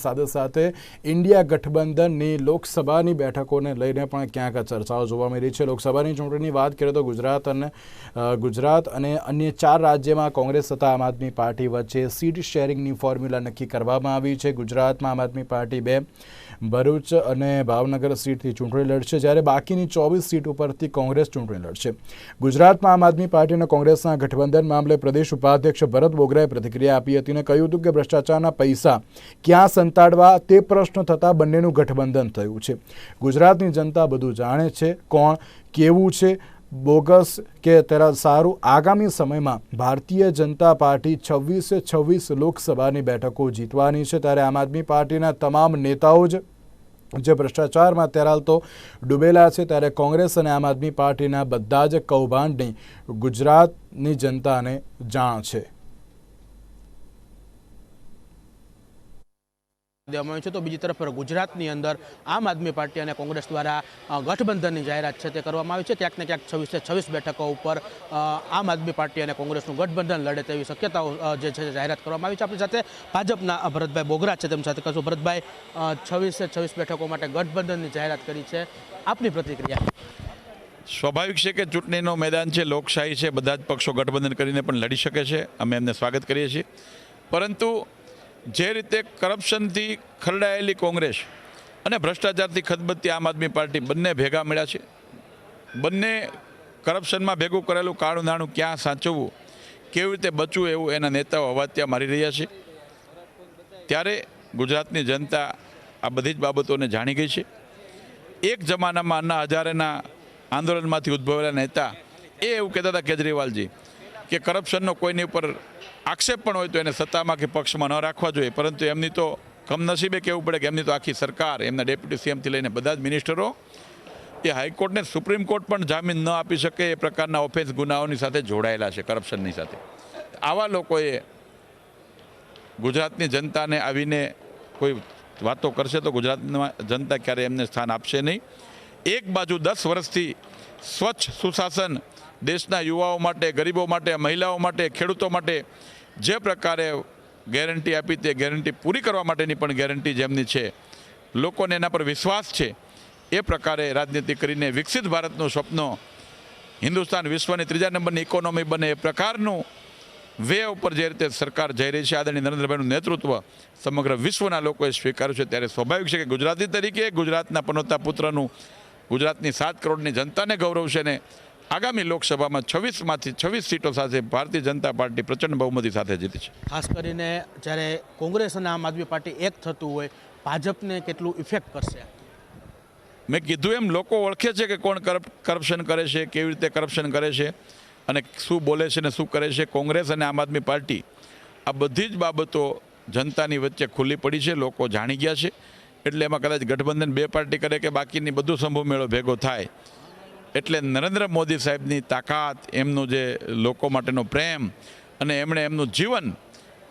સાથે સાથે ઇન્ડિયા ગઠબંધનની લોકસભાની બેઠકોને લઈને પણ ક્યાંક ચર્ચાઓ જોવા મળી રહી છે। લોકસભાની ચૂંટણીની વાત કરીએ તો ગુજરાત અને અન્ય 4 રાજ્યમાં કોંગ્રેસ તથા આમ આદમી પાર્ટી વચ્ચે સીટ શેરિંગની ફોર્મ્યુલા નક્કી કરવામાં આવી છે। ગુજરાતમાં આમ આદમી પાર્ટી 2 ભરૂચ અને ભાવનગર સીટથી ચૂંટણી લડશે, જ્યારે બાકીની 24 સીટ ઉપરથી કોંગ્રેસ ચૂંટણી લડશે। ગુજરાતમાં આમ આદમી પાર્ટી અને કોંગ્રેસના ગઠબંધન મામલે પ્રદેશ ઉપાધ્યક્ષ ભરત બોગરાએ પ્રતિક્રિયા આપી હતી અને કહ્યું હતું કે ભ્રષ્ટાચારના પૈસા ક્યાં સંતાડવા તે પ્રશ્ન થતાં બંનેનું ગઠબંધન થયું છે। ગુજરાતની જનતા બધું જાણે છે, કોણ કેવું છે, બોગસ કે તેના સારું। આગામી સમયમાં ભારતીય જનતા પાર્ટી 26 લોકસભાની બેઠકો જીતવાની છે, ત્યારે આમ આદમી પાર્ટીના તમામ નેતાઓ જે ભ્રષ્ટાચારમાં અત્યારે તો ડૂબેલા છે, ત્યારે કોંગ્રેસ અને આમ આદમી પાર્ટીના બધા જ કૌભાંડની ગુજરાતની જનતાને જાણ છે। तो बीजी तरफ गुजरातनी अंदर आम आदमी पार्टी और कांग्रेस द्वारा गठबंधन की जाहरात है करवामां आवी छे। क्यांक ने क्यांक 26 बैठकों पर आम आदमी पार्टी और कांग्रेसनु गठबंधन लड़े तेवी शक्यताओं जे छे जाहरात करवामां आवी छे। आपणी साथे भाजपना भरतभाई बोगरा छे, तेमनी साथे कहीशुं। भरतभाई, 26 बैठकों माटे गठबंधन की जाहरात करी छे, आपनी प्रतिक्रिया? स्वाभाविक है कि चूंटणीनो मैदान है, लोकशाही है, बधा ज पक्षों गठबंधन करीने पण लड़ी शके छे। अमे एमने स्वागत करीए छीए, परंतु जे रीते करप्शन थी खरडायेली कांग्रेस अने भ्रष्टाचार थी खदबदती आम आदमी पार्टी बंने भेगा मळ्या छे। बंने करप्शन में भेगुं करेलुं काळुं नाणुं क्या साचवવું, केवी रीते बचવું एवुं एना नेताओ हवात्या मारी रह्या छे। त्यारे गुजरातनी जनता आ बधी ज बाबतोने जाणी गई छे। एक जमानामां अन्ना हजारेना आंदोलनमांथी उद्भवेला नेता ए एवुं कहेता हता केजरीवालजी कि करप्शननो कोईनी उपर आक्षेप पण होय तो एने सत्तामां के पक्षमां न राखवा जोईए, परंतु एमनी तो कमनसीबे कहेवुं पड़े कि एमनी तो आखी सरकार, एमना डेप्यूटी सीएम थी लईने बधा ज मिनिस्टरो ए हाईकोर्ट ने सुप्रीम कोर्ट पण जामीन न आपी शके ए प्रकारना ऑफेन्स गुनाओनी साथे जोड़ायेला छे, करप्शननी साथे। आवा लोकोए गुजरातनी जनताने आवीने कोई वातो करशे तो गुजरातनी जनता क्यारे एमने स्थान आपशे नहीं। एक बाजू 10 वर्षथी स्वच्छ सुशासन देशना युवाओं माटे, गरीबों माटे, महिलाओं माटे, खेडूतो माटे जे प्रकारे गैरंटी आपी ते गैरंटी पूरी करवा माटेनी पण गैरंटी जेमनी छे, लोकोने एना पर विश्वास छे। ए प्रकारे राजनीति करीने विकसित भारतनुं स्वप्न, हिंदुस्तान विश्वनी 3जा नंबरनी इकोनॉमी बने ए प्रकारनुं वे उपर जे रीते सरकार जई रही है, आदरणीय नरेन्द्रभाईनुं नेतृत्व समग्र विश्वना लोकोए स्वीकार्युं छे, त्यारे स्वाभाविक छे कि गुजराती तरीके गुजरातना पनोता पुत्रनुं गुजरातनी 7 करोड़नी जनताने गौरव छे ने आगामी लोकसभा में 26 सीटों साथ भारतीय जनता पार्टी प्रचंड बहुमती साथ जीती है। खास करीने ज्यारे कांग्रेस और आम आदमी पार्टी एक थतुं होय, भाजपने केटलुं इफेक्ट करशे? मैं कीधुं एम लोको ओळखे छे कि कोण करप्शन करे छे, केवी रीते करप्शन करे छे अने शुं बोले छे ने शुं करे छे। कांग्रेस और आम आदमी पार्टी आ बधी ज बाबतो जनतानी वच्चे खुली पड़ी है, लोको जाणी गया छे। एटले एमां कदाच गठबंधन 2 पार्टी करे कि बाकीनी बधुं संभव मेळो भेगो थाय, एटले नरेन्द्र मोदी साहेबनी ताकात, एमनो जे लोको माटेनो प्रेम अने एमणे एमनुं जीवन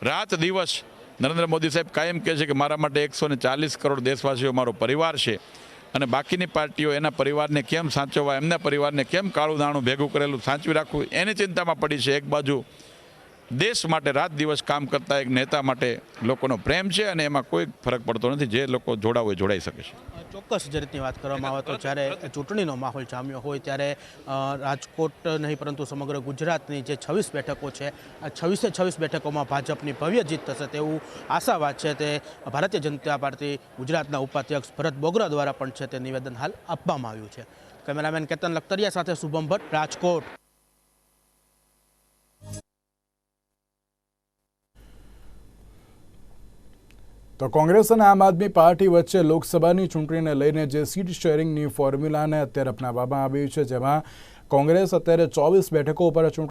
रात दिवस, नरेन्द्र मोदी साहेब कायम कहे छे कि मारा माटे 140 करोड़ देशवासीओ मारो परिवार छे अने बाकीनी पार्टीओ एना परिवारने केम साचववा, एमना परिवारने केम काळुं नाणुं भेगुं करेलुं साचवी राखવું एनी चिंतामां पड़ी छे। एक बाजू देश माटे रात दिवस काम करता एक नेता माटे लोकोनो प्रेम छे अने एमां कोई फरक पड़तो नथी, जे लोको जोड़ावो जोड़ाई शके छे। ચોક્કસ જે રીતની વાત કરવામાં આવે તો જ્યારે ચૂંટણીનો માહોલ જામ્યો હોય ત્યારે રાજકોટ નહીં પરંતુ સમગ્ર ગુજરાતની જે 26 બેઠકો છે આ 26 બેઠકોમાં ભાજપની ભવ્ય જીત થશે તેવું આશાવાદ છે તે ભારતીય જનતા પાર્ટી ગુજરાતના ઉપાધ્યક્ષ ભરત બોગરા દ્વારા પણ છે તે નિવેદન હાલ આપવામાં આવ્યું છે। કેમેરામેન કેતન લખતરિયા સાથે શુભમ ભટ્ટ, રાજકોટ। તો કોંગ્રેસ અને આમ આદમી પાર્ટી વચ્ચે લોકસભાની ચૂંટણીને લઈને જે સીટ શેરિંગની ફોર્મ્યુલાને અત્યારે અપનાવવામાં આવી છે, જેમાં કોંગ્રેસ અત્યારે 24 બેઠકો ઉપર